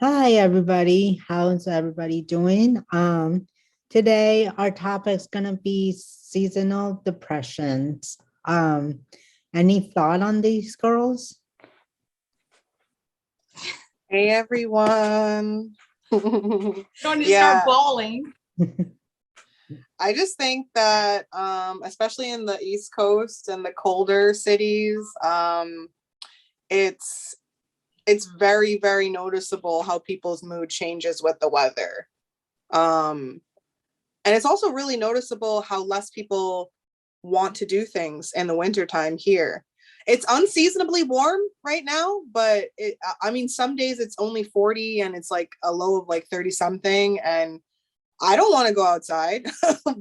Hi everybody. How's everybody doing? Today our topic's gonna be seasonal depressions. Any thought on these girls? Hey everyone. Going to Yeah. start bawling. I just think that especially in the East Coast and the colder cities, it's it's very, very noticeable how people's mood changes with the weather. Um, and it's also really noticeable how less people want to do things in the wintertime here. It's unseasonably warm right now, but I mean, some days it's only 40 and it's like a low of like 30 something. And I don't want to go outside.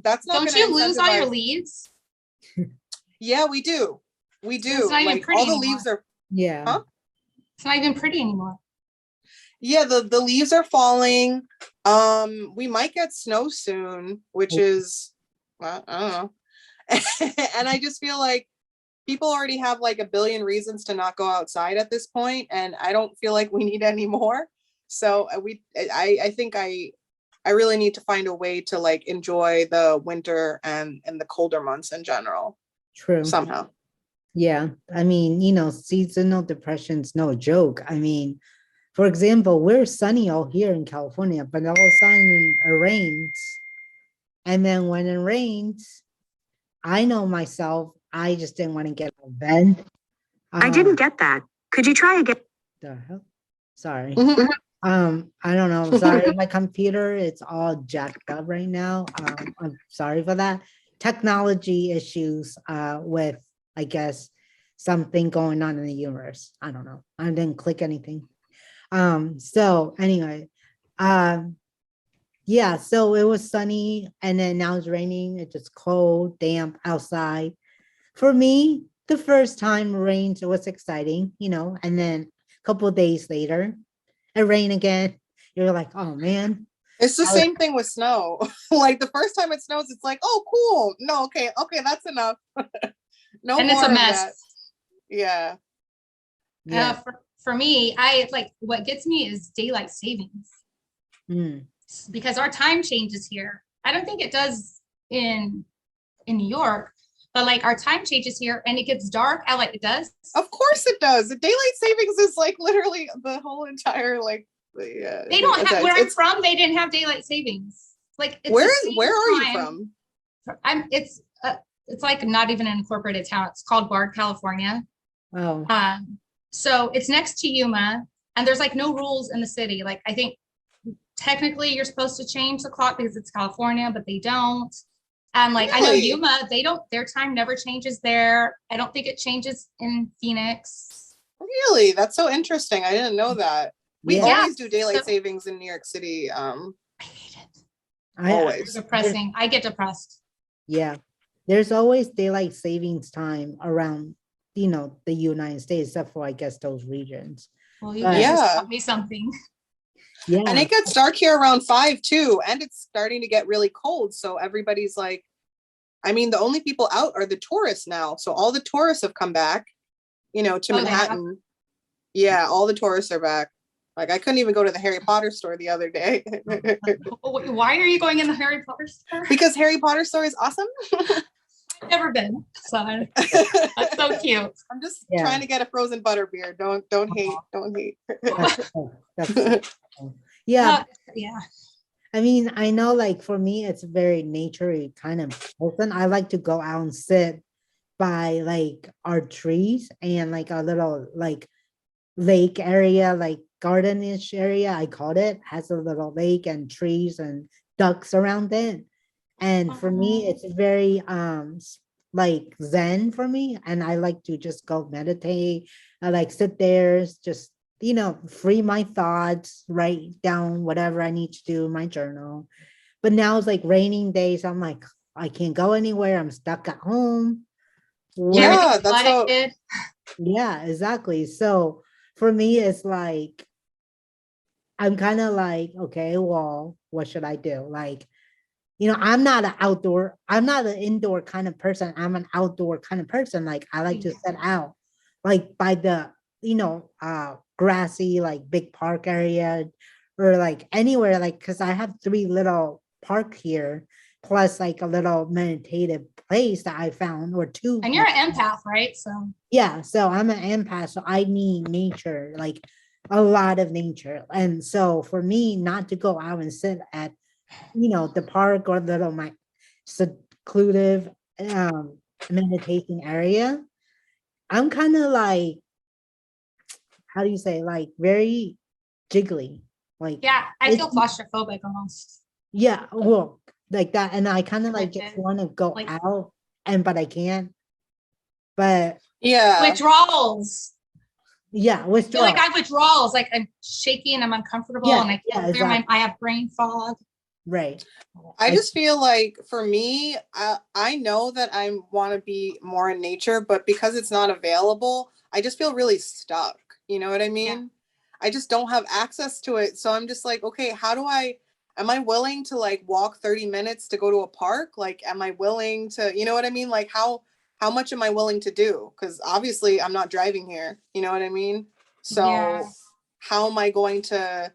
That's not. Don't you lose all your leaves? Yeah, we do. We do. It's not even Like pretty all the anymore. leaves are. Yeah. Huh? It's not even pretty anymore. Yeah, the leaves are falling. We might get snow soon, which is, well, I don't know. And I just feel like people already have like a billion reasons to not go outside at this point, and I don't feel like we need any more. So I think I really need to find a way to like enjoy the winter and the colder months in general True. somehow. Yeah. I mean, seasonal depression's no joke. I mean, for example, we're sunny all here in California, but all of a sudden it rains. And then when it rains, I know myself, I just didn't want to get out of bed. I didn't get that. Could you try again? The hell? Sorry. Mhm. I don't know. Sorry, my computer, it's all jacked up right now. I'm sorry for that. Technology issues with, I guess, something going on in the universe. I don't know. I didn't click anything. So anyway, yeah, so it was sunny and then now it's raining. It's just cold, damp outside. For me, the first time rained, it was exciting, and then a couple of days later, it rained again. You're like, oh man. It's the same thing with snow. Like the first time it snows, it's like, oh, cool. No, okay, that's enough. No And more it's a of mess. that. Yeah. Yeah. For me, I like what gets me is daylight savings Mm. because our time changes here. I don't think it does in New York, but like our time changes here and it gets dark out like it does. Of course it does. The daylight savings is like literally the whole entire like. Yeah. They don't have where I'm from. They didn't have daylight savings. Like it's where are you from? It's like not even an incorporated town. It's called Bard, California. Oh. So it's next to Yuma, and there's like no rules in the city. Like I think technically you're supposed to change the clock because it's California, but they don't. And like I know Really? Yuma, they don't. Their time never changes there. I don't think it changes in Phoenix. Really? That's so interesting. I didn't know that. We Yeah. always do daylight savings in New York City. I hate it. Always. It's depressing. I get depressed. Yeah. There's always daylight savings time around, the United States, except for, I guess, those regions. Well, you But- guys just Yeah. taught me something. Yeah. And it gets dark here around 5 too, and it's starting to get really cold. So everybody's like, I mean, the only people out are the tourists now. So all the tourists have come back, to Oh, they have? Manhattan. Yeah, all the tourists are back. Like I couldn't even go to the Harry Potter store the other day. Why are you going in the Harry Potter store? Because Harry Potter store is awesome. I've never been. So that's so cute. I'm just Yeah. trying to get a frozen butter beer. Don't hate. Don't hate. That's yeah. Yeah. I mean, I know, like, for me, it's very nature kind of person. I like to go out and sit by, like, our trees and, like, a little, like, lake area, like, gardenish area, I called it, has a little lake and trees and ducks around it. And for me, it's very, like, zen for me. And I like to just go meditate. I like sit there, just free my thoughts, write down whatever I need to do in my journal. But now it's like raining days. I'm like, I can't go anywhere. I'm stuck at home. Yeah, that's how. Yeah, exactly. So for me, it's like, I'm kind of like, okay, well, what should I do? Like, I'm not an indoor kind of person. I'm an outdoor kind of person. Like I like to set out, like by the, grassy, like big park area, or like anywhere, like because I have 3 little park here, plus like a little meditative place that I found, or two. And you're an empath, right? So Yeah, so I'm an empath, so I need nature, like a lot of nature. And so for me not to go out and sit at, the park or little my secluded meditation area, I'm kind of like, how do you say, like very jiggly. Like yeah, I it's feel claustrophobic almost. yeah, well, like that. And I kind of like just Rigid. want to go Like- out but I can't. But Yeah. Withdrawals. yeah, I feel withdrawal. like I have withdrawals, like I'm shaky and I'm uncomfortable Yeah, and I yeah, can't clear my, exactly. I have brain fog. Right. I just feel like for me, I know that I want to be more in nature, but because it's not available, I just feel really stuck. You know what I mean? Yeah. I just don't have access to it. So I'm just like, okay, am I willing to like walk 30 minutes to go to a park? Like, am I willing to, you know what I mean? Like how much am I willing to do? Because obviously I'm not driving here. You know what I mean? So Yeah. how am I going to,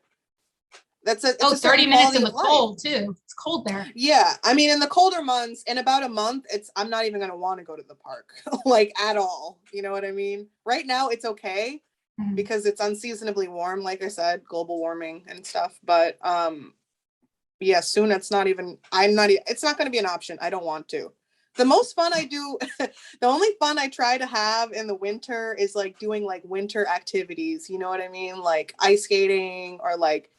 it's a 30 certain minutes quality in the of life. cold too. It's cold there. Yeah, I mean, in the colder months, in about a month, I'm not even gonna want to go to the park, like at all. You know what I mean? Right now, it's okay Mhm. because it's unseasonably warm, like I said, global warming and stuff. But yeah, soon it's not even. It's not gonna be an option. I don't want to. The most fun I do, the only fun I try to have in the winter is like doing like winter activities. You know what I mean? Like ice skating or like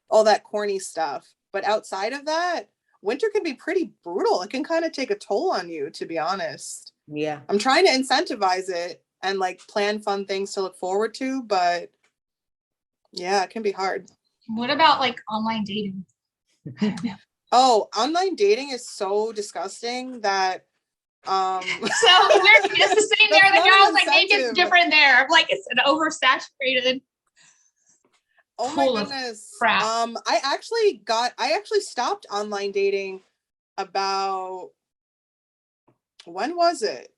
all that corny stuff. But outside of that, winter can be pretty brutal. It can kind of take a toll on you, to be honest. Yeah. I'm trying to incentivize it and like plan fun things to look forward to, but yeah, it can be hard. What about like online dating? Oh, online dating is so disgusting that So it's the same there. That's The not an girls like maybe it's incentive. different there. Like it's an oversaturated. Oh my Full of goodness. crap. I actually stopped online dating about, when was it?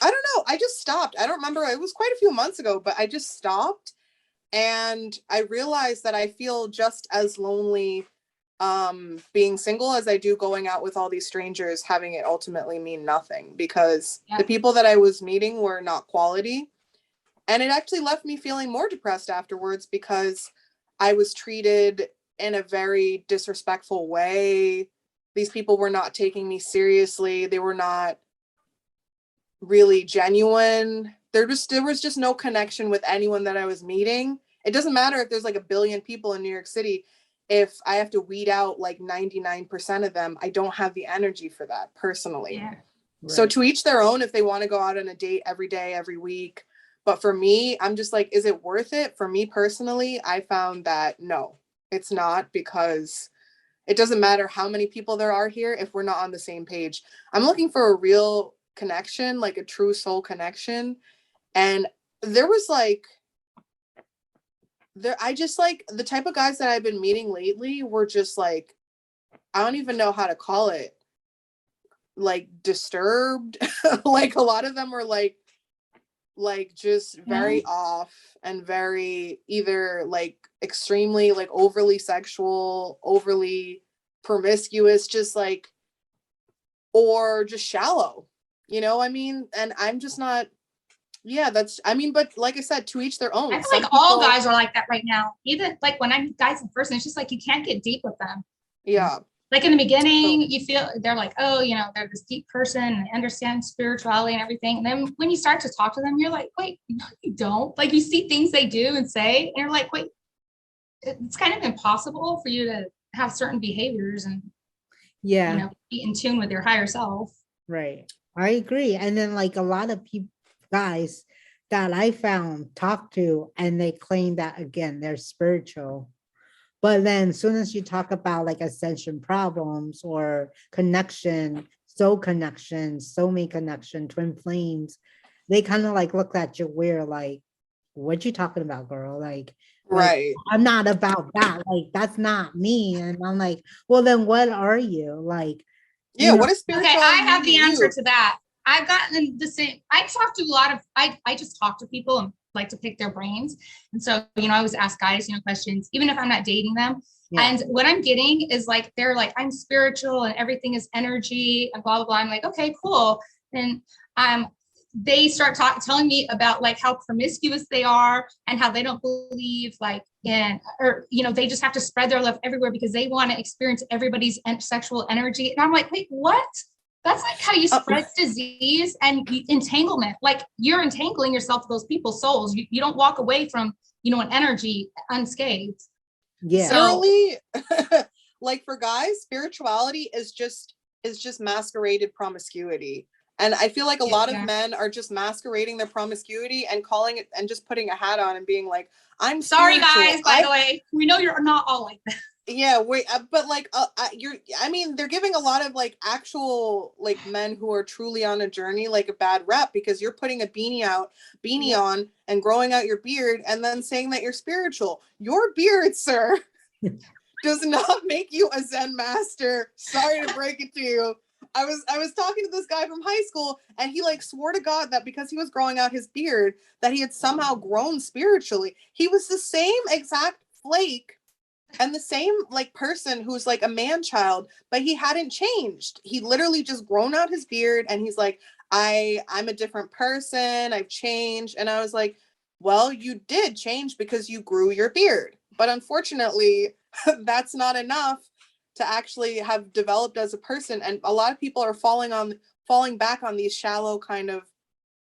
I don't know. I just stopped. I don't remember. It was quite a few months ago, but I just stopped and I realized that I feel just as lonely being single as I do going out with all these strangers, having it ultimately mean nothing, because the people that I was meeting were not quality. And it actually left me feeling more depressed afterwards because I was treated in a very disrespectful way. These people were not taking me seriously. They were not really genuine. There was just no connection with anyone that I was meeting. It doesn't matter if there's like a billion people in New York City. If I have to weed out like 99% of them, I don't have the energy for that personally. Yeah. So to each their own, if they want to go out on a date every day, every week. But for me, I'm just like, is it worth it? For me personally, I found that no, it's not, because it doesn't matter how many people there are here if we're not on the same page. I'm looking for a real connection, like a true soul connection. And there was like, I just like the type of guys that I've been meeting lately were just like, I don't even know how to call it, like disturbed. Like a lot of them were like just very off and very either like extremely like overly sexual, overly promiscuous, just like, or just shallow, you know. I mean, and I'm just not. Yeah, that's, I mean, but like I said, to each their own. I feel like all guys are like that right now. Even like when I meet guys in person, it's just like you can't get deep with them. Yeah. Like in the beginning, you feel they're like, oh, you know, they're this deep person and they understand spirituality and everything. And then when you start to talk to them, you're like, wait, no, you don't. Like you see things they do and say, and you're like, wait, it's kind of impossible for you to have certain behaviors and you know, be in tune with your higher self. Right. I agree. And then like a lot of people, guys that I found talk to, and they claim that again, they're spiritual. But then as soon as you talk about like ascension problems or connection, soulmate connection, twin flames, they kind of like look at you weird, like, what you talking about, girl? Like, right. I'm not about that. Like, that's not me. And I'm like, well, then what are you? Like, yeah, what is spirituality? Okay, I have the answer to that. I've gotten the same. I talk to a lot of, I just talk to people and like to pick their brains. And so, I always ask guys, questions, even if I'm not dating them. Yeah. And what I'm getting is like, they're like, I'm spiritual and everything is energy and blah, blah, blah. I'm like, okay, cool. And they start telling me about like how promiscuous they are and how they don't believe like they just have to spread their love everywhere because they want to experience everybody's sexual energy. And I'm like, wait, what? That's like how you spread disease and entanglement. Like you're entangling yourself with those people's souls. You don't walk away from, an energy unscathed. Yeah. So, Literally, like for guys, spirituality is just masqueraded promiscuity. And I feel like a lot of men are just masquerading their promiscuity and calling it and just putting a hat on and being like, I'm sorry spiritual. guys, by the way, we know you're not all like that. Yeah, wait, but like they're giving a lot of like actual like men who are truly on a journey like a bad rep because you're putting a beanie on and growing out your beard and then saying that you're spiritual. Your beard, sir, does not make you a Zen master. Sorry to break it to you. I was talking to this guy from high school and he like swore to God that because he was growing out his beard that he had somehow grown spiritually. He was the same exact flake and the same like person who's like a man child, but he hadn't changed. He literally just grown out his beard and he's like, I'm a different person. I've changed. And I was like, well, you did change because you grew your beard. But unfortunately, that's not enough to actually have developed as a person. And a lot of people are falling back on these shallow kind of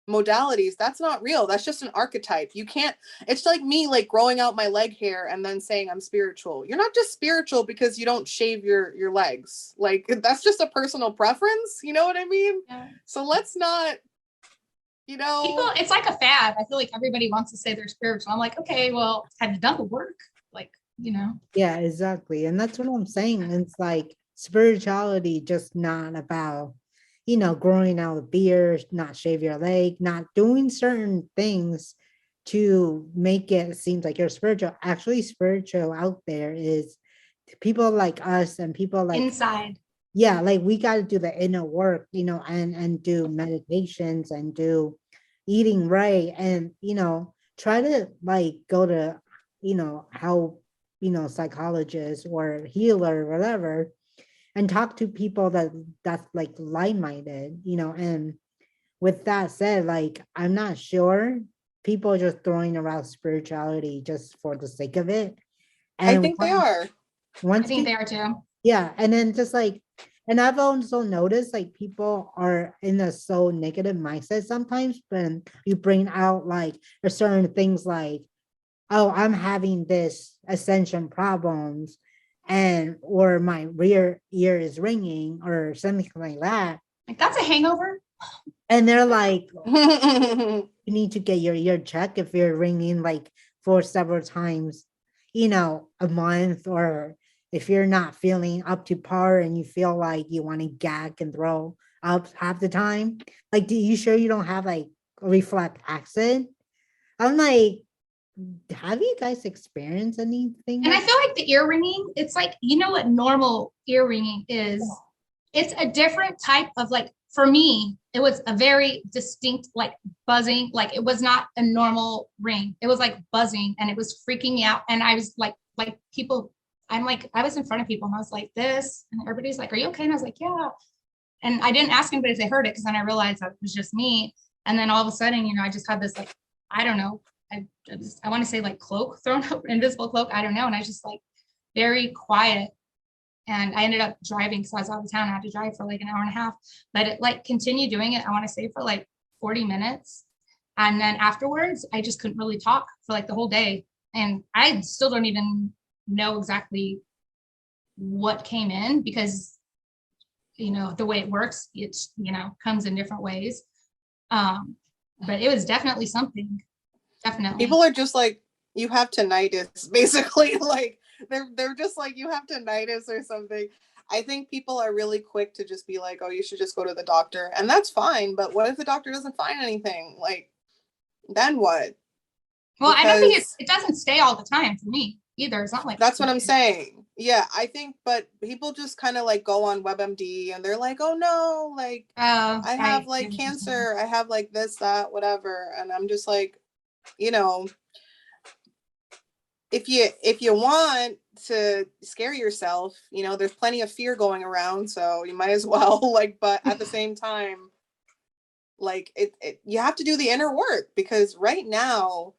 modalities. That's not real. That's just an archetype. You can't, it's like me like growing out my leg hair and then saying I'm spiritual. You're not just spiritual because you don't shave your legs. Like that's just a personal preference. You know what I mean? Yeah. So let's not, people, it's like a fad. I feel like everybody wants to say they're spiritual. I'm like, okay, well, have you done the work? Like, Yeah, exactly. And that's what I'm saying. It's like spirituality just not about growing out a beard, not shave your leg, not doing certain things to make it seem like you're spiritual. Actually, spiritual out there is people like us and people like inside. Yeah, like we got to do the inner work, and do meditations and do eating right and try to like go to help psychologists or healer or whatever and talk to people that's like like-minded, and with that said, like I'm not sure people are just throwing around spirituality just for the sake of it. I And think they are. I think they are too. Yeah, and then just like, and I've also noticed like people are in a so negative mindset sometimes when you bring out like a certain things like, oh, I'm having this ascension problems or my rear ear is ringing or something like that. Like that's a hangover. And they're like, you need to get your ear checked if you're ringing like for several times, a month, or if you're not feeling up to par and you feel like you want to gag and throw up half the time. Like, do you sure you don't have like a reflex accent? I'm like, have you guys experienced anything? And I feel like the ear ringing, it's like, what normal ear ringing is? It's a different type of like, for me, it was a very distinct, like buzzing, like it was not a normal ring. It was like buzzing and it was freaking me out. And I was like people, I was in front of people and I was like this, and everybody's like, are you okay? And I was like, yeah. And I didn't ask anybody if they heard it because then I realized that it was just me. And then all of a sudden, I just had this like, I don't know, I want to say like cloak thrown up, invisible cloak. I don't know. And I was just like very quiet. And I ended up driving because I was out of town. I had to drive for like an hour and a half, but it like continued doing it. I want to say for like 40 minutes. And then afterwards, I just couldn't really talk for like the whole day. And I still don't even know exactly what came in because, the way it works, it's, comes in different ways. But it was definitely something. Definitely. People are just like, you have tinnitus, basically. Like they're just like, you have tinnitus or something. I think people are really quick to just be like, oh, you should just go to the doctor. And that's fine. But what if the doctor doesn't find anything? Like, then what? Well, I don't think it doesn't stay all the time for me either. It's not like that's what I'm saying. Yeah, I think, but people just kind of like go on WebMD and they're like, oh no, like I have like cancer, I have like this, that, whatever. And I'm just like, you know, if you want to scare yourself, you know, there's plenty of fear going around, so you might as well like, but at the same time, like you have to do the inner work, because right now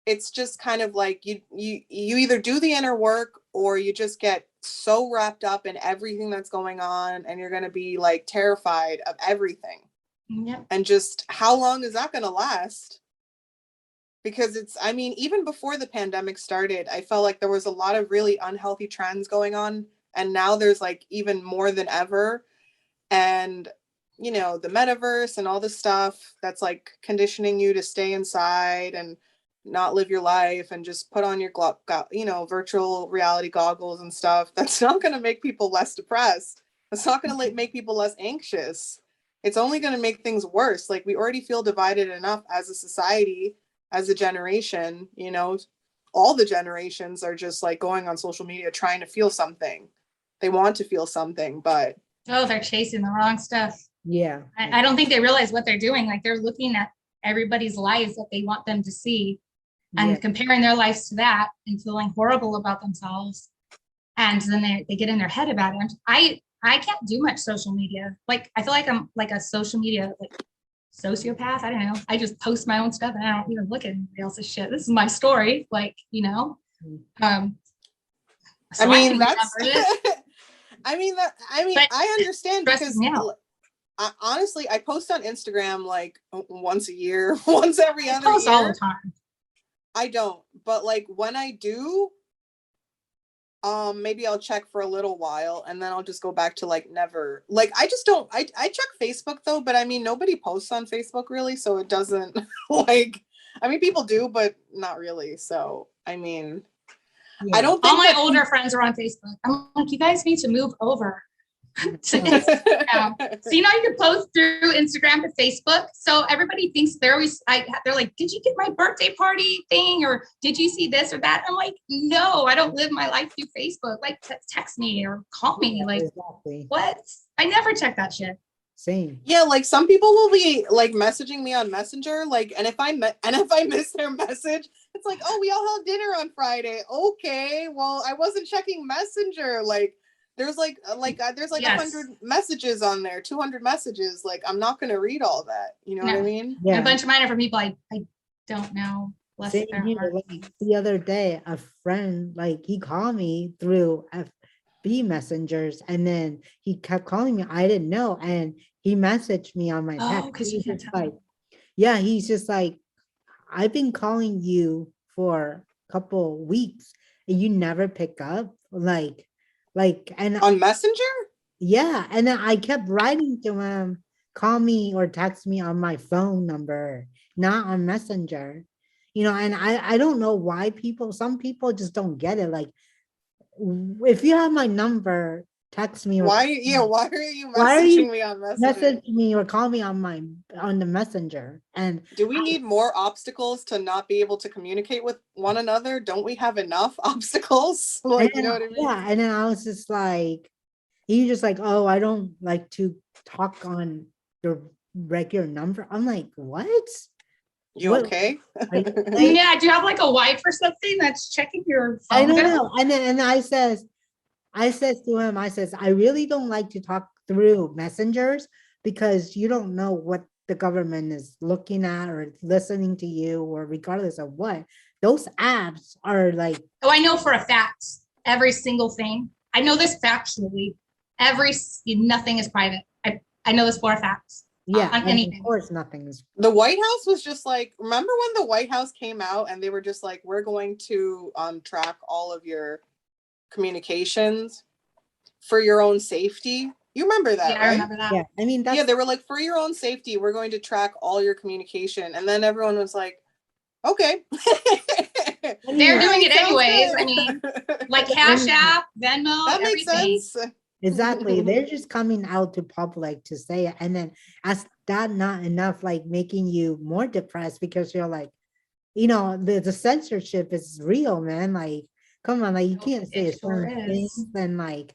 it's just kind of like you either do the inner work or you just get so wrapped up in everything that's going on, and you're going to be like terrified of everything. Yep. And just how long is that going to last? Because I mean, even before the pandemic started, I felt like there was a lot of really unhealthy trends going on. And now there's like even more than ever. And, you know, the metaverse and all this stuff that's like conditioning you to stay inside and not live your life and just put on your, you know, virtual reality goggles and stuff. That's not going to make people less depressed. It's not going to make people less anxious. It's only going to make things worse. Like, we already feel divided enough as a society, as a generation. You know, all the generations are just like going on social media trying to feel something. They want to feel something, but Oh, they're chasing the wrong stuff. Yeah. I don't think they realize what they're doing. Like, they're looking at everybody's lives that they want them to see and Yeah. comparing their lives to that and feeling horrible about themselves. And then they get in their head about it. I can't do much social media. Like, I feel like I'm like a social media like sociopath. I don't know. I just post my own stuff and I don't even look at anybody else's shit. This is my story. Like, you know. So I mean, can that's remember it, I mean, but I understand, stresses because me out. honestly, I post on Instagram like once a year, once every I other post all year. the time. I don't, but like when I do, maybe I'll check for a little while and then I'll just go back to like never. Like, I just don't. I check Facebook though, but I mean, nobody posts on Facebook really, so it doesn't like. I mean, people do, but not really. So I mean, I don't All think my that older friends are on Facebook. I'm like, you guys need to move over to Instagram. So, you know, you can post through Instagram to Facebook. So everybody thinks they're like, did you get my birthday party thing? Or did you see this or that? I'm like, no, I don't live my life through Facebook. Like, text me or call me. Yeah, Like, exactly. what? I never check that shit. Same. Yeah, like some people will be like messaging me on Messenger, like, and if I miss their message, it's like, oh, we all had dinner on Friday. Okay, well, I wasn't checking Messenger. Like, there's there's like Yes. 100 messages on there, 200 messages. Like, I'm not gonna read all that. You know what I No. mean? And a Yeah. bunch of mine are from people I don't know. Bless Same their here. heart. Like the other day, a friend, like he called me through FB messengers and then he kept calling me. I didn't know. And he messaged me on my Oh, text. because you He's can't just tell. like, yeah, he's just like, I've been calling you for a couple weeks and you never pick up. And On Messenger? yeah. And then I kept writing to him, call me or text me on my phone number, not on Messenger. You know, and I don't know why some people just don't get it. Like, if you have my number, text me or Why? Yeah, why are you why are you messaging me on Messenger? message me or call me on the messenger. And Do we need more obstacles to not be able to communicate with one another? Don't we have enough obstacles? Like, you know what I mean? yeah, and then I was just like, he just like, oh, I don't like to talk on your regular number. I'm like, what? You What? okay? Like, Yeah, do you have like a wife or something that's checking your phone? I don't bill? know. And then I says to him, I really don't like to talk through messengers because you don't know what the government is looking at or listening to you, or regardless of what. Those apps are like, Oh, I know for a fact, every single thing. I know this factually. Nothing is private. I know this for a fact. yeah, On and anything. of course nothing is. The White House was just like, remember when the White House came out and they were just like, we're going to track all of your communications for your own safety. You remember that, Yeah, I right? remember that. Yeah, I mean, Yeah, they were like, for your own safety, we're going to track all your communication. And then everyone was like, okay. They're doing it Sounds anyways. good. I mean, like Cash App, Venmo, that makes everything. sense. exactly. They're just coming out to public to say it. And then as that not enough, like making you more depressed because you're like, you know, the censorship is real, man. Like, come on, like you can't say It sure certain things is. and like,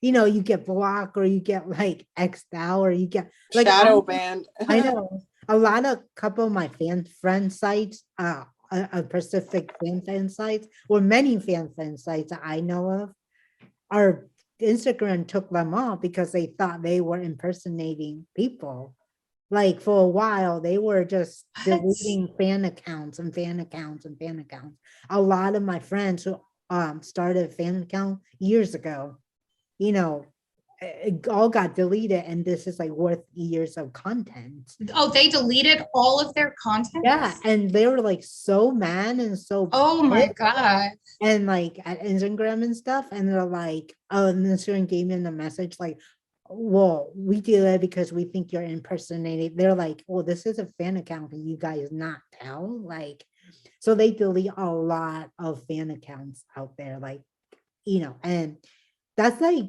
you know, you get blocked or you get like X'd out or you get like Shadow banned. I know. a lot of couple of my friend sites, a Pacific fan sites, or many fan sites that I know of, our Instagram took them off because they thought they were impersonating people. Like for a while, they were just What? deleting fan accounts and fan accounts and fan accounts. A lot of my friends who started a fan account years ago, you know, it all got deleted, and this is like worth years of content. Oh, they deleted all of their content? Yeah, and they were like so mad and so Oh my pissed, God. and like at Instagram and stuff, and they're like, oh, and Instagram gave me a message like, well, we do it because we think you're impersonating. They're like, well, this is a fan account and you guys not tell. Like, so they delete a lot of fan accounts out there, like, and that's like,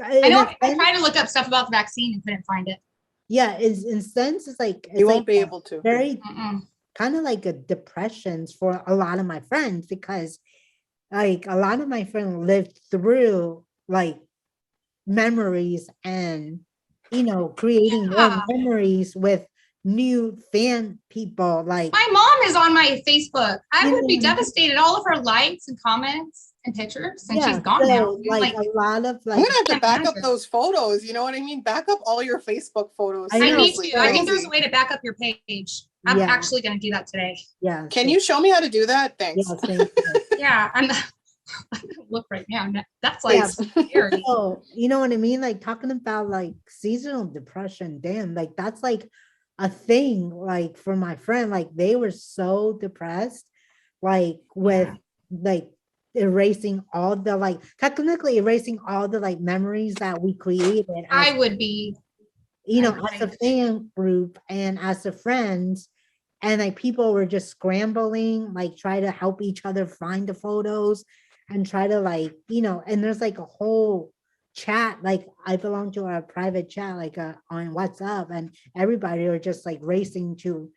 I in know a I sense, tried to look up stuff about the vaccine and couldn't find it. yeah, is in sense, it's like, You won't like be a able to. very Mm-mm. kind of like a depressions for a lot of my friends, because like a lot of my friends lived through like memories and creating more Yeah. memories with new fan people, like, My mom is on my Facebook. I you would be know, devastated. All of her likes and comments and pictures, and she's yeah, gone now. so like a lot of I'm like, gonna have to can't back up imagine. those photos. You know what I mean? Back up all your Facebook photos. I I know, need Seriously, to. I think there's crazy. a way to back up your page. I'm Yeah. actually going to do that today. yeah, Can you show me how to do that? Thanks. yeah, same here. Yeah, I'm look right now. That's Yeah. like scary. So, you know what I mean? Like talking about like seasonal depression, damn, like that's like a thing, like for my friend, like they were so depressed, like with like erasing all the like technically erasing all the like memories that we created as, I would be. as a fan group and as a friends. And like people were just scrambling, like try to help each other find the photos and try to like, and there's like a whole chat, like I belong to a private chat, like on WhatsApp, and everybody are just like racing to,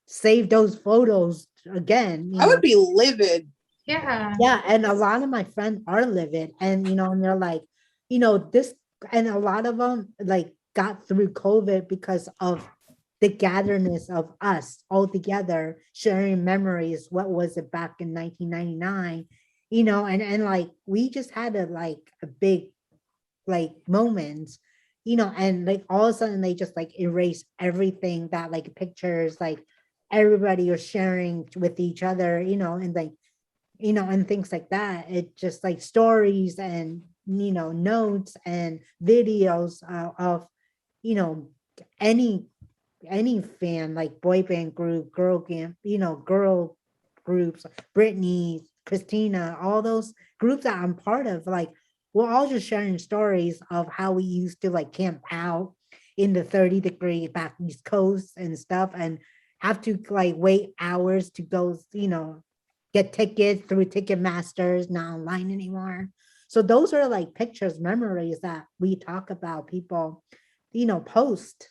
save those photos again, I would be livid. Yeah. yeah, and a lot of my friends are livid, and and they're like, this, and a lot of them like got through COVID because of the gatherness of us all together sharing memories. What was it back in 1999? And like we just had a big like moments, and like all of a sudden they just like erase everything that like pictures like everybody was sharing with each other, and like and things like that. It just like stories and notes and videos of you know any fan, like boy band group, girl game, girl groups, Britney, Christina, all those groups that I'm part of, like we're all just sharing stories of how we used to like camp out in the 30-degree back East Coast and stuff, and have to like wait hours to go, get tickets through Ticketmasters, not online anymore. So those are like pictures, memories that we talk about, people, post.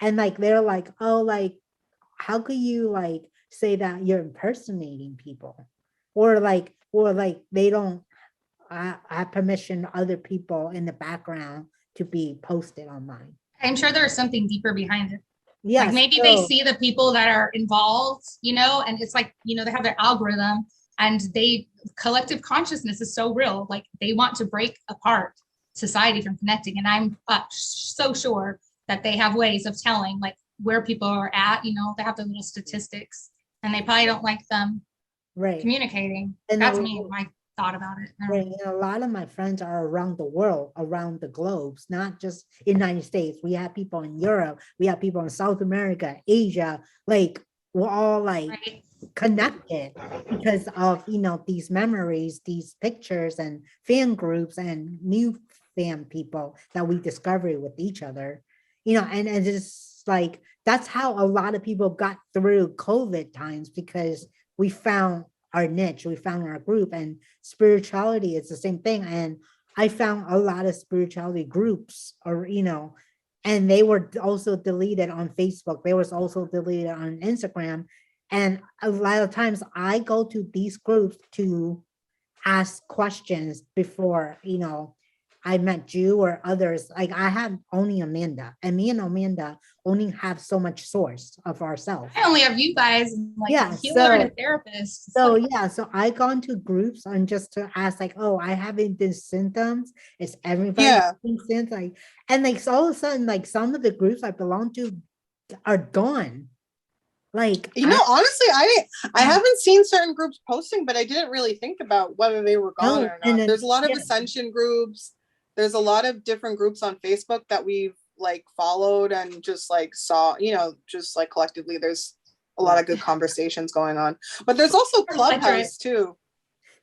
And like they're like, oh, like, how could you like say that you're impersonating people? Or like they don't have permission other people in the background to be posted online. I'm sure there's something deeper behind it. Yes. Like maybe they see the people that are involved, and it's like, they have their algorithm, and collective consciousness is so real. Like they want to break apart society from connecting. And I'm so sure that they have ways of telling like where people are at, they have the little statistics, and they probably don't like them right communicating. And that's my thought about it. Right. And a lot of my friends are around the world, around the globes, not just United States. We have people in Europe, we have people in South America, Asia, like we're all like Right. connected because of these memories, these pictures and fan groups and new fan people that we discover with each other. And it's just like that's how a lot of people got through COVID times, because we found our niche, we found our group. And spirituality is the same thing. And I found a lot of spirituality groups, or and they were also deleted on Facebook, they was also deleted on Instagram. And a lot of times I go to these groups to ask questions before I met you or others, like I have only Amanda, and me and Amanda only have so much source of ourselves. I only have you guys, like Yeah, a healer and a therapist. It's So like, yeah, so I gone to groups and just to ask like, oh, I having these symptoms. Is everybody Yeah. having symptoms? Like, and like so all of a sudden, like some of the groups I belong to are gone. Like You know, honestly, I haven't seen certain groups posting, but I didn't really think about whether they were gone no, or and not. then There's a lot of yeah, ascension groups. There's a lot of different groups on Facebook that we've like followed and just like saw, you know, just like collectively there's a lot of good conversations going on. But there's also Clubhouse too.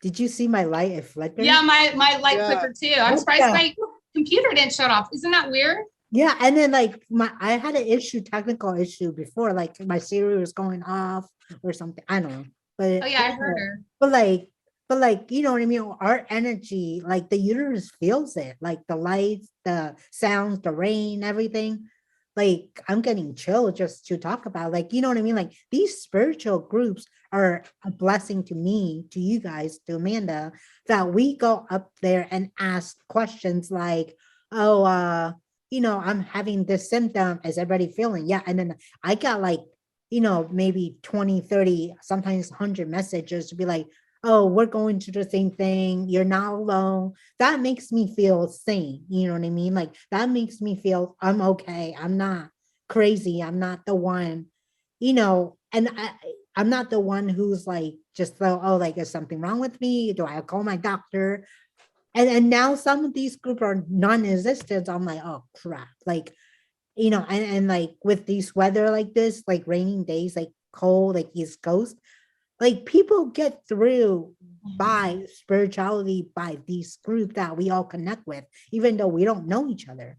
did you see my light? It flickered. yeah, my light Yeah. flickered too. I'm surprised my computer didn't shut off. Isn't that weird? Yeah, and then like I had an technical issue before, like my Siri was going off or something. I don't know, but Oh yeah, I heard her. but like you know what I mean. Our energy, like the universe feels it, like the lights, the sounds, the rain, everything. Like I'm getting chill just to talk about, like you know what I mean. Like these spiritual groups are a blessing to me, to you guys, to Amanda, that we go up there and ask questions like, oh, you know, I'm having this symptom. Is everybody feeling? Yeah. And then I got like, you know, maybe 20, 30, sometimes 100 messages to be like, oh, we're going through the same thing. You're not alone. That makes me feel sane. You know what I mean? Like that makes me feel I'm okay. I'm not crazy. I'm not the one, you know, and I'm not the one who's like, just so, oh, like, is something wrong with me? Do I call my doctor? And now some of these groups are non-existent. I'm like, oh crap. Like, you know, and like with these weather like this, like raining days, like cold, like East Coast, like people get through by spirituality, by these groups that we all connect with, even though we don't know each other.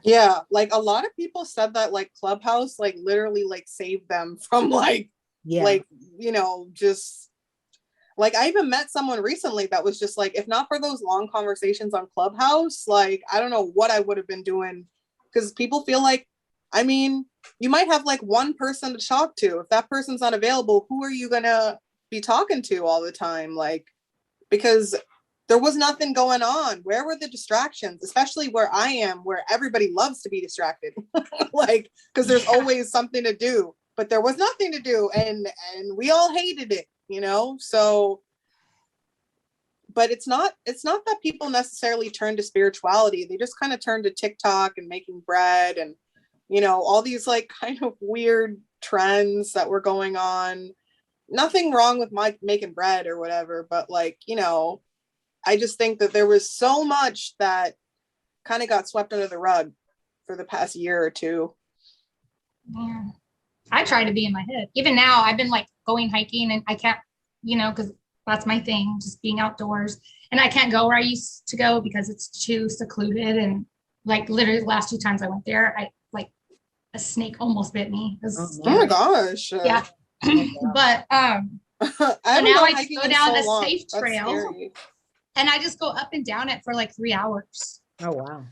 Yeah, like a lot of people said that like Clubhouse like literally like saved them from like you know, just like I even met someone recently that was just like, if not for those long conversations on Clubhouse, like I don't know what I would have been doing, because people feel like, I mean, you might have like one person to talk to. If that person's not available, who are you gonna be talking to all the time? Like, because there was nothing going on. Where were the distractions? Especially where I am, where everybody loves to be distracted. Like, because there's always something to do, but there was nothing to do, and we all hated it, you know. So, but it's not that people necessarily turn to spirituality. They just kind of turn to TikTok and making bread and, you know, all these like kind of weird trends that were going on. Nothing wrong with making bread or whatever, but like, you know, I just think that there was so much that kind of got swept under the rug for the past year or two. Yeah. I try to be in my head. Even now, I've been like going hiking and I can't, you know, because that's my thing, just being outdoors. And I can't go where I used to go because it's too secluded. And like literally the last 2 times I went there, I like a snake almost bit me. Oh my gosh. Yeah. But so now I just go down a safe trail and I just go up and down it for like 3 hours. Oh wow.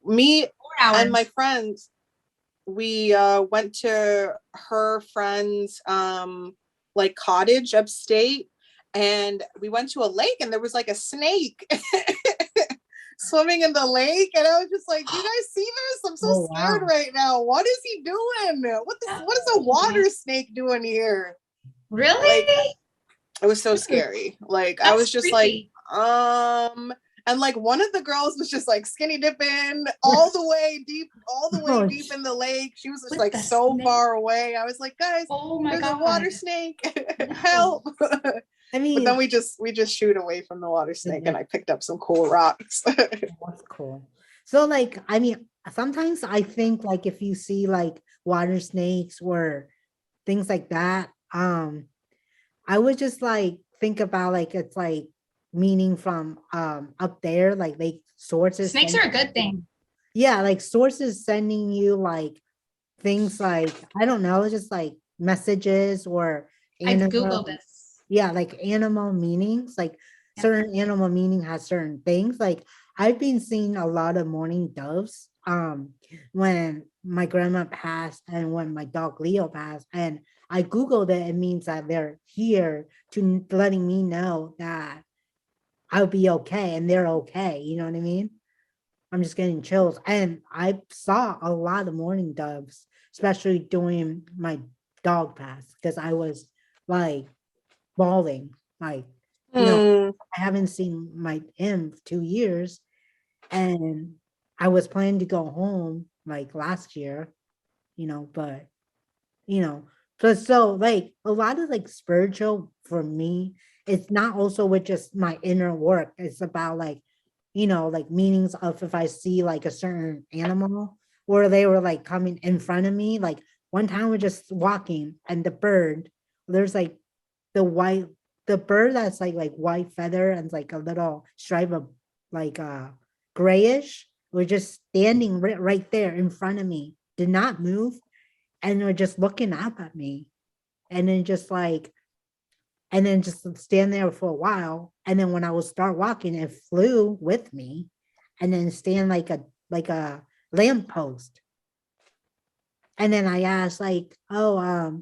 Me and my friends, we went to her friend's like cottage upstate, and we went to a lake and there was like a snake swimming in the lake, and I was just like, you guys see this? I'm so scared right now. What is he doing? What is a water snake doing here? Really? Like, it was so scary. Like that's I was just creepy. Like and like one of the girls was just like skinny dipping all the way deep in the lake. She was just like so far away. I was like, guys, there's a water snake. Help. I mean, but then we just shoot away from the water snake, and I picked up some cool rocks. That's cool. So like, I mean, sometimes I think like if you see like water snakes or things like that, I would just like think about like it's like meaning from up there, like sources. Snakes are a good thing. Yeah, like sources sending you like things like, I don't know, just like messages or I Googled this. Yeah, like animal meanings, like certain animal meaning has certain things. Like I've been seeing a lot of mourning doves when my grandma passed and when my dog Leo passed, and I Googled it. It means that they're here to letting me know that I'll be okay and they're okay. You know what I mean? I'm just getting chills. And I saw a lot of mourning doves, especially during my dog pass, because I was like bawling. Like, you know, Hmm. I haven't seen my him for 2 years. And I was planning to go home like last year, but you know, so like a lot of like spiritual for me, it's not also with just my inner work. It's about like, like meanings of if I see like a certain animal or they were like coming in front of me. Like one time we're just walking and the bird, there's like the white, the bird that's like white feather and like a little stripe of like grayish. We're just standing right there in front of me, did not move, and they're just looking up at me, and then just like and then just stand there for a while, and then when I would start walking it flew with me and then stand like a lamppost. And then I asked like, oh,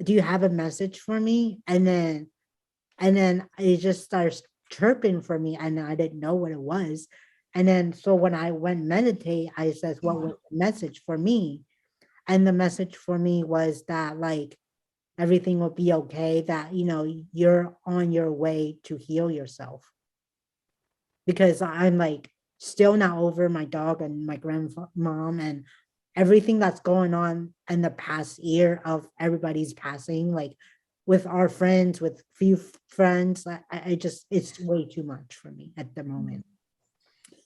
do you have a message for me? And then it just starts chirping for me and I didn't know what it was. And then so when I went meditate, I says, what was the message for me? And the message for me was that like everything will be okay, that you're on your way to heal yourself. Because I'm like still not over my dog and my grandmom and everything that's going on in the past year of everybody's passing, like with our friends, with few friends. I just, it's way too much for me at the moment.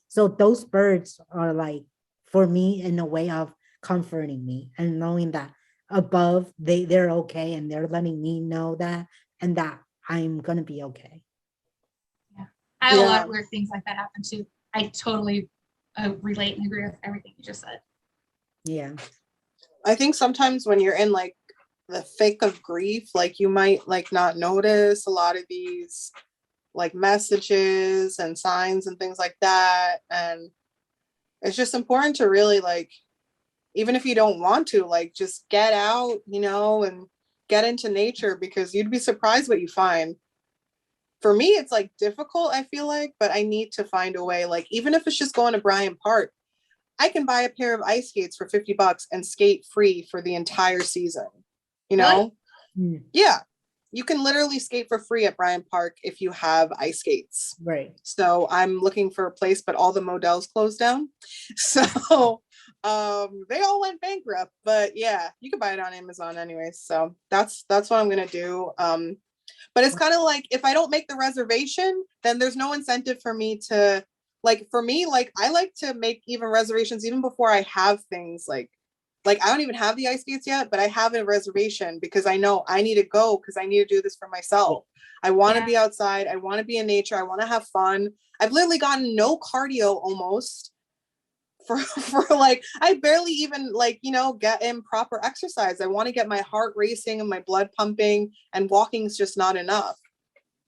So those birds are like for me in a way of comforting me and knowing that above they're okay and they're letting me know that and that I'm gonna be okay. Yeah. I have a lot Yeah. of weird things like that happen too. I totally relate and agree with everything you just said. Yeah. I think sometimes when you're in like the thick of grief, like you might like not notice a lot of these like messages and signs and things like that. And it's just important to really like, even if you don't want to, like just get out, and get into nature, because you'd be surprised what you find. For me, it's like difficult, I feel like, but I need to find a way. Like, even if it's just going to Bryant Park, I can buy a pair of ice skates for $50 and skate free for the entire season. You know? Really? Yeah. You can literally skate for free at Bryant Park if you have ice skates. Right. So I'm looking for a place, but all the models closed down. So they all went bankrupt. But yeah, you can buy it on Amazon anyway. So that's what I'm gonna do. But it's kind of like if I don't make the reservation, then there's no incentive for me to for me, like I like to make even reservations even before I have things like I don't even have the ice skates yet, but I have a reservation because I know I need to go because I need to do this for myself. I want to be outside. I want to be in nature. I want to have fun. I've literally gotten no cardio almost for like, I barely even get in proper exercise. I want to get my heart racing and my blood pumping, and walking is just not enough,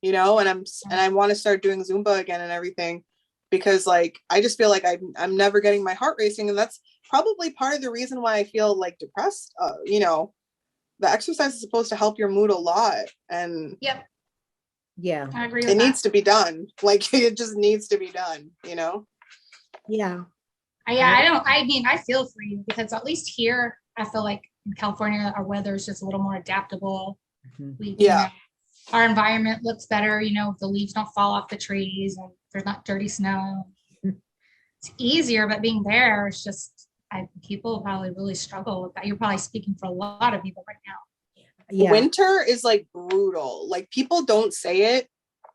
and I want to start doing Zumba again and everything, because like I just feel like I'm never getting my heart racing, and that's probably part of the reason why I feel like depressed. The exercise is supposed to help your mood a lot, and Yep. Yeah. I agree with it that. needs to be done. Like it just needs to be done, Yeah. I mean, I feel for you because at least here, I feel like in California, our weather is just a little more adaptable. Yeah. Our environment looks better, the leaves don't fall off the trees and there's not dirty snow. It's easier, but being there, it's just, people probably really struggle with that. You're probably speaking for a lot of people right now. Yeah. Winter is like brutal. Like people don't say it.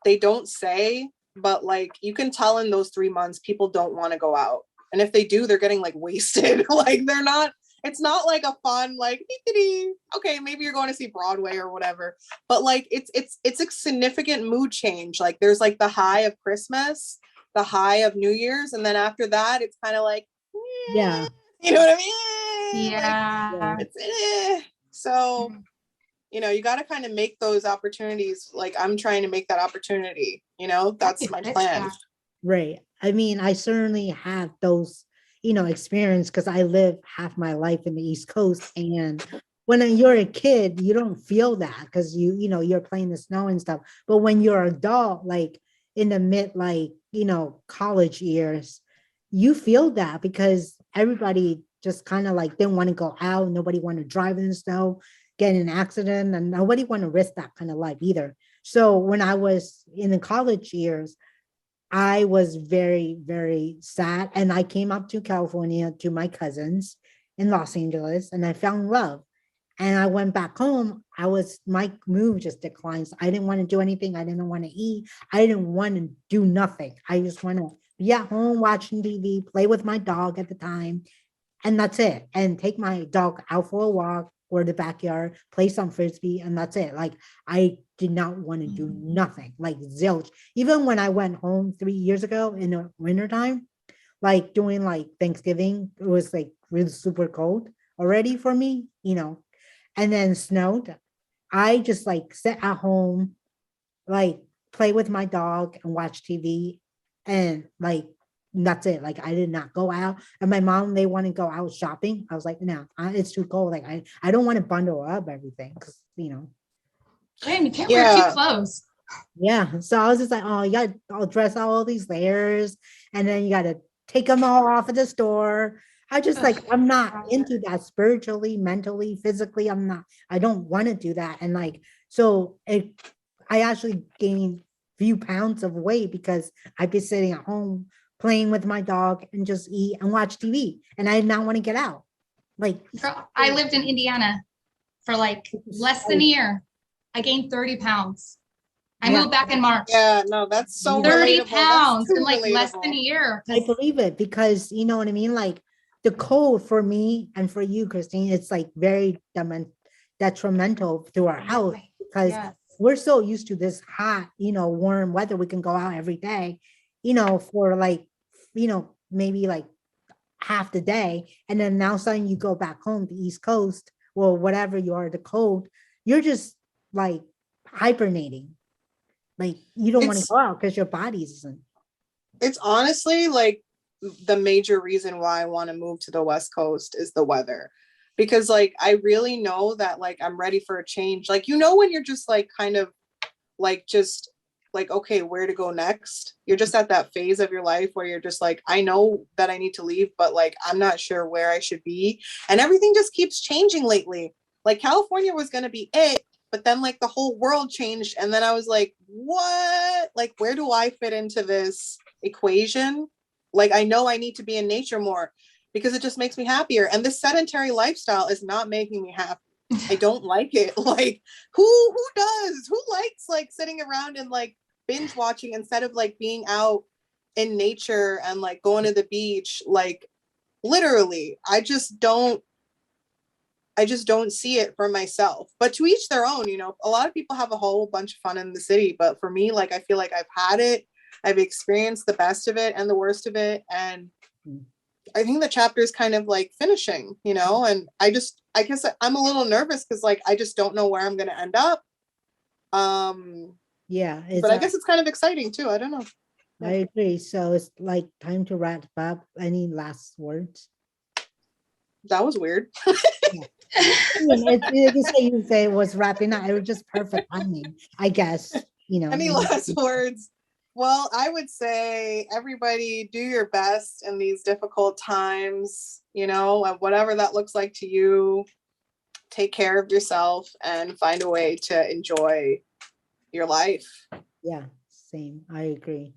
They don't say, but like you can tell in those 3 months, people don't want to go out. And if they do, they're getting like wasted. Like they're not, it's not like a fun, like, okay, maybe you're going to see Broadway or whatever. But like it's a significant mood change. Like there's like the high of Christmas, the high of New Year's, and then after that, it's kind of like, Yeah. you know what I mean? Yeah. Like, it's so you got to kind of make those opportunities. Like I'm trying to make that opportunity, that's my plan. Right. I mean, I certainly have those, experience because I live half my life in the East Coast. And when you're a kid, you don't feel that because you're playing the snow and stuff. But when you're an adult, like in the mid, like, college years, you feel that because everybody just kind of like didn't want to go out. Nobody wanted to drive in the snow, get in an accident, and nobody want to risk that kind of life either. So when I was in the college years, I was very, very sad. And I came up to California to my cousins in Los Angeles and I found love. And I went back home. My mood just declines. I didn't want to do anything. I didn't want to eat. I didn't want to do nothing. I just want to be at home watching TV, play with my dog at the time, and that's it. And take my dog out for a walk or the backyard, play some frisbee, and that's it. Like I did not want to do nothing, like zilch. Even when I went home 3 years ago in the wintertime, like doing like Thanksgiving, it was like really super cold already for me, and then snowed. I just like sit at home, like play with my dog and watch TV, and like that's it. Like I did not go out. And my mom, they want to go out shopping. I was like, no, it's too cold. Like I don't want to bundle up everything because Man, you can't wear two clothes. Yeah. So I was just like, oh, you got to dress all these layers, and then you got to take them all off at the store. I just like, I'm not into that spiritually, mentally, physically. I don't want to do that. And like, so I actually gained few pounds of weight because I'd be sitting at home playing with my dog and just eat and watch TV. And I did not want to get out. Like, Girl, I lived in Indiana for like less than a year. I gained 30 pounds. I moved back in March. Yeah, no, that's so 30 relatable. pounds in like relatable. less than a year. I believe it because you know what I mean? Like the cold for me and for you, Christine, it's like very detrimental to our health because we're so used to this hot, warm weather. We can go out every day, for like, maybe like half the day. And then now suddenly you go back home to East Coast or whatever you are, the cold, you're just like hibernating. Like you don't want to go out because your body isn't. It's honestly like the major reason why I want to move to the West Coast is the weather. Because like I really know that like I'm ready for a change. Like when you're just like kind of like just like, okay, where to go next? You're just at that phase of your life where you're just like, I know that I need to leave, but like I'm not sure where I should be. And everything just keeps changing lately. Like California was gonna be it, but then like the whole world changed. And then I was like, what? Like, where do I fit into this equation? Like, I know I need to be in nature more because it just makes me happier. And this sedentary lifestyle is not making me happy. I don't like it. Like, who does? Who likes like sitting around and like binge watching instead of like being out in nature and like going to the beach? Like, literally, I just don't see it for myself, but to each their own. A lot of people have a whole bunch of fun in the city, but for me, like I feel like I've had it. I've experienced the best of it and the worst of it, and I think the chapter is kind of like finishing, and I guess I'm a little nervous because like I just don't know where I'm going to end up. Yeah, but I guess it's kind of exciting too. I don't know. I agree. So it's like time to wrap up. Any last words? That was weird. You say it was wrapping up. It was just perfect timing, I guess. Any last words? Well, I would say everybody do your best in these difficult times, whatever that looks like to you. Take care of yourself and find a way to enjoy your life. Yeah, same. I agree.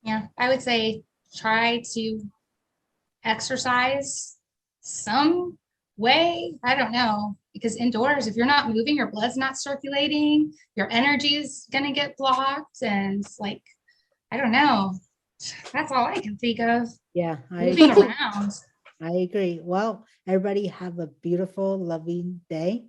Yeah, I would say try to exercise some way. I don't know, because indoors, if you're not moving, your blood's not circulating, your energy is going to get blocked. And it's like, I don't know. That's all I can think of. Yeah, moving around. I agree. Well, everybody have a beautiful, loving day.